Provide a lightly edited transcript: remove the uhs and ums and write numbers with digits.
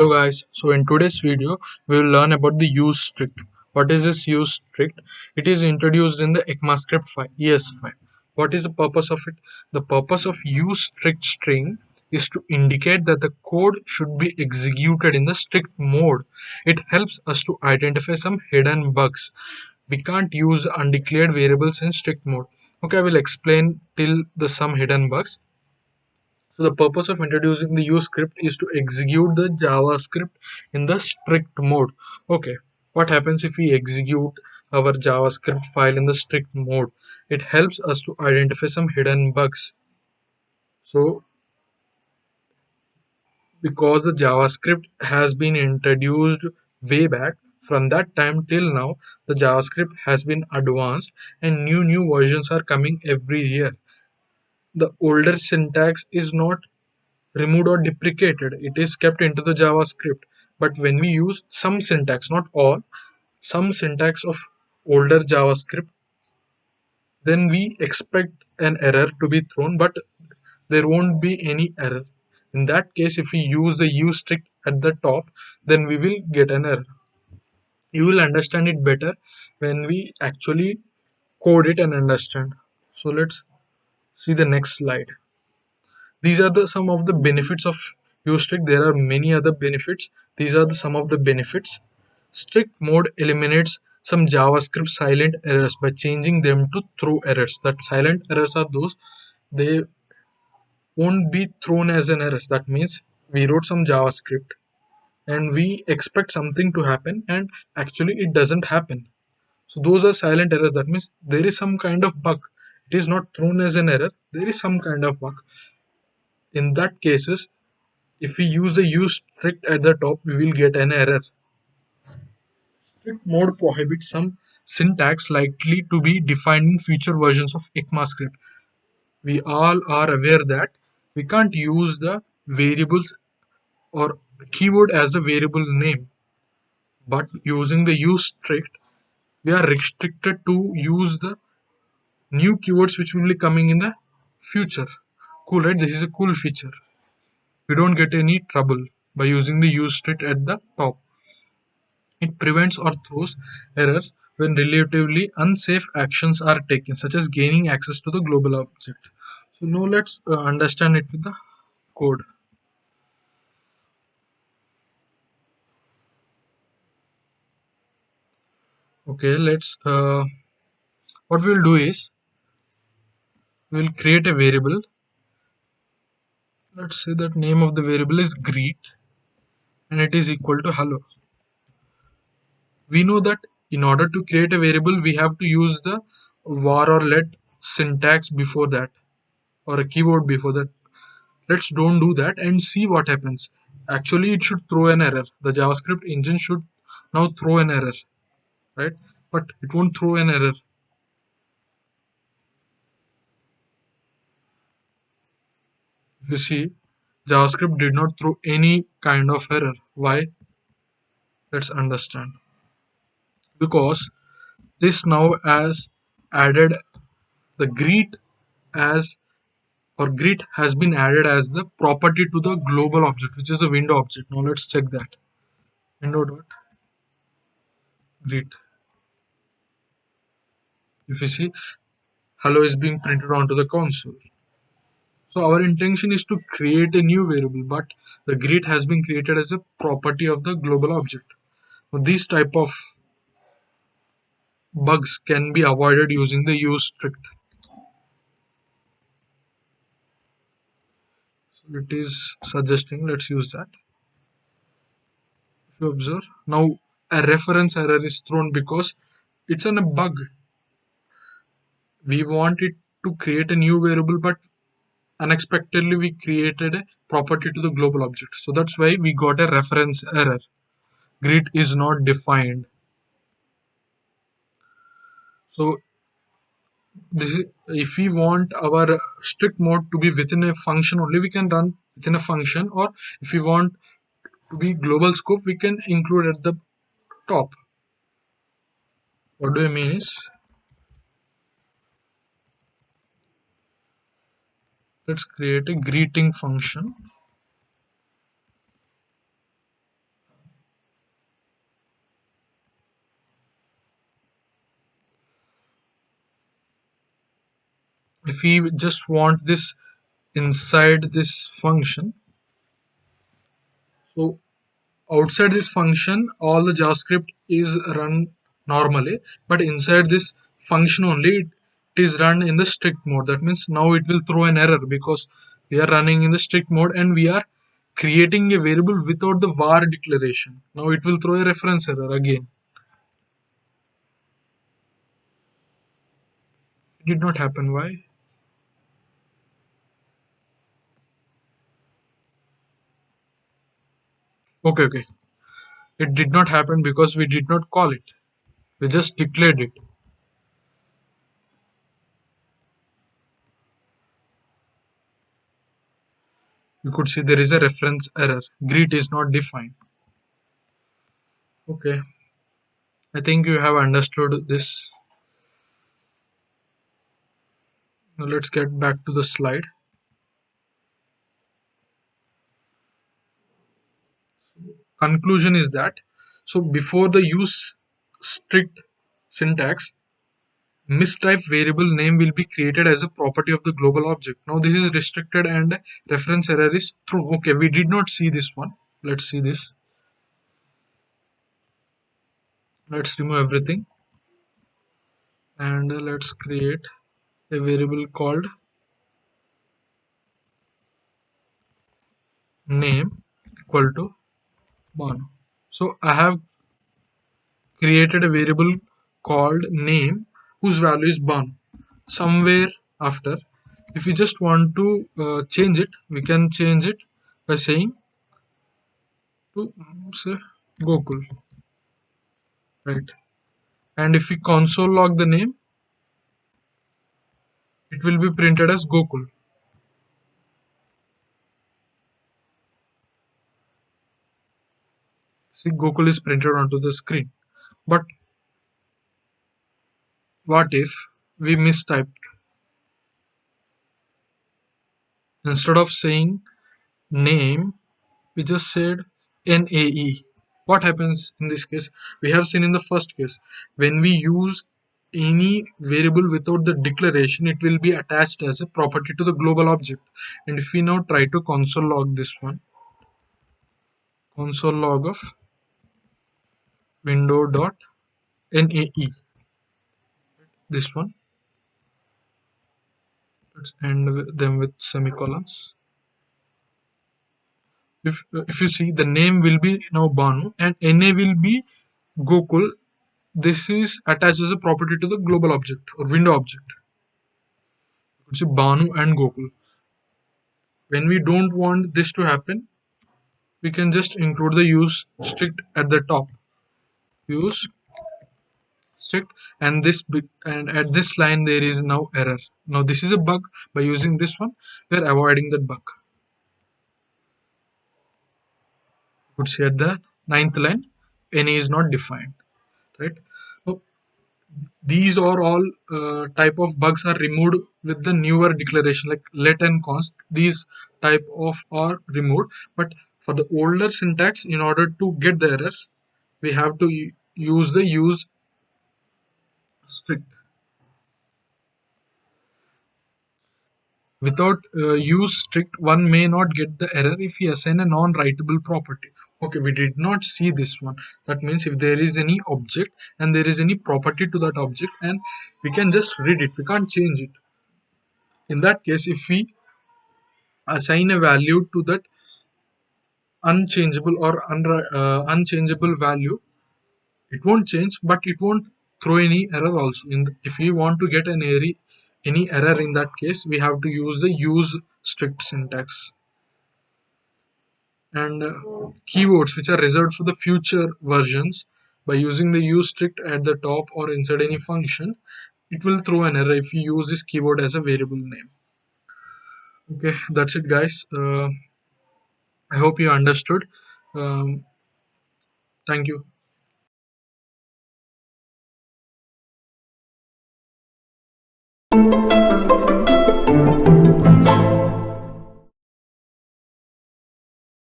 Hello guys, so in today's video we will learn about the use strict. What is this use strict? It is introduced in the ECMAScript file, ES file. What is the purpose of it? The purpose of use strict string is to indicate that the code should be executed in the strict mode. It helps us to identify some hidden bugs. We can't use undeclared variables in strict mode. Okay, I will explain till the some hidden bugs. So the purpose of introducing the use script is to execute the JavaScript in the strict mode. Okay, what happens if we execute our JavaScript file in the strict mode? It helps us to identify some hidden bugs. So because the JavaScript has been introduced way back, from that time till now, the JavaScript has been advanced and new versions are coming every year. The older syntax is not removed or deprecated. It is kept into the JavaScript. But when we use some syntax, not all, some syntax of older JavaScript, then we expect an error to be thrown, but there won't be any error. In that case, if we use the use strict at the top, then we will get an error. You will understand it better when we actually code it and understand. So let's see the next slide. These are the some of the benefits of use strict. There are many other benefits. These are the some of the benefits. Strict mode eliminates some JavaScript silent errors by changing them to true errors. That silent errors are those they won't be thrown as an error. That means we wrote some JavaScript and we expect something to happen and actually it doesn't happen. So those are silent errors. That means there is some kind of bug. It is not thrown as an error. There is some kind of bug. In that cases, if we use the use strict at the top, we will get an error. Strict mode prohibits some syntax likely to be defined in future versions of ECMAScript. We all are aware that we can't use the variables or keyword as a variable name, but using the use strict, we are restricted to use the new keywords which will be coming in the future. Cool, right? This is a cool feature. We don't get any trouble by using the use strict at the top. It prevents or throws errors when relatively unsafe actions are taken, such as gaining access to the global object. So now let's understand it with the code. Okay, let's. What we'll do is we'll create a variable. Let's say that name of the variable is greet, and it is equal to hello. We know that in order to create a variable, we have to use the var or let syntax before that, or a keyword before that. Let's don't do that and see what happens. Actually, it should throw an error. The JavaScript engine should now throw an error, right? But it won't throw an error. If you see, JavaScript did not throw any kind of error. Why? Let's understand. Because this now has added the greet as or greet has been added as the property to the global object, which is a window object. Now let's check that. Window dot greet. If you see, hello is being printed onto the console. So our intention is to create a new variable, but the greet has been created as a property of the global object. So these type of bugs can be avoided using the use strict. So it is suggesting let's use that. If you observe now, a reference error is thrown because it's a bug. We want it to create a new variable, but unexpectedly we created a property to the global object. So that's why we got a reference error. Greet is not defined. So this is, if we want our strict mode to be within a function only, we can run within a function, or if we want to be global scope, we can include at the top. What do I mean is, let's create a greeting function. if we just want this inside this function, so outside this function all the JavaScript is run normally, but inside this function only it is run in the strict mode. That means now it will throw an error because we are running in the strict mode and we are creating a variable without the var declaration. Now it will throw a reference error again. It did not happen. Why? Okay. It did not happen because we did not call it. We just declared it. You could see there is a reference error. Greet is not defined. Okay. I think you have understood this. Now let's get back to the slide. Conclusion is that so before the use strict syntax, mistype variable name will be created as a property of the global object. Now this is restricted and reference error is thrown. Okay, we did not see this one. Let's see this. Let's remove everything and let's create a variable called name equal to 1. So I have created a variable called name whose value is 1. Somewhere after, if we just want to change it, we can change it by saying to say Gokul, right? And if we console log the name, it will be printed as Gokul. See, Gokul is printed onto the screen. But what if we mistyped? Instead of saying name, we just said NAE. What happens in this case? We have seen in the first case, when we use any variable without the declaration, it will be attached as a property to the global object. And if we now try to console log this one, console log of window.nae, this one, let's end them with semicolons. If you see, the name will be now Banu and NA will be Gokul. This is attached as a property to the global object or window object. You could see Banu and Gokul. When we don't want this to happen, we can just include the use strict at the top. Use strict, and and at this line there is now error. Now this is a bug. By using this one, we are avoiding that bug. You could see at the ninth line, any is not defined, right? So these are all type of bugs are removed with the newer declaration like let and const. These type of are removed, but for the older syntax, in order to get the errors, we have to use the use strict. Without use strict, one may not get the error if we assign a non-writable property. Okay, we did not see this one. That means if there is any object and there is any property to that object and we can just read it, we can't change it. In that case, if we assign a value to that unchangeable or unchangeable value, it won't change, but it won't throw any error also. If we want to get any error in that case, we have to use the use strict syntax. And keywords which are reserved for the future versions, by using the use strict at the top or inside any function, it will throw an error if you use this keyword as a variable name. Okay, that's it guys. I hope you understood. um, Thank you.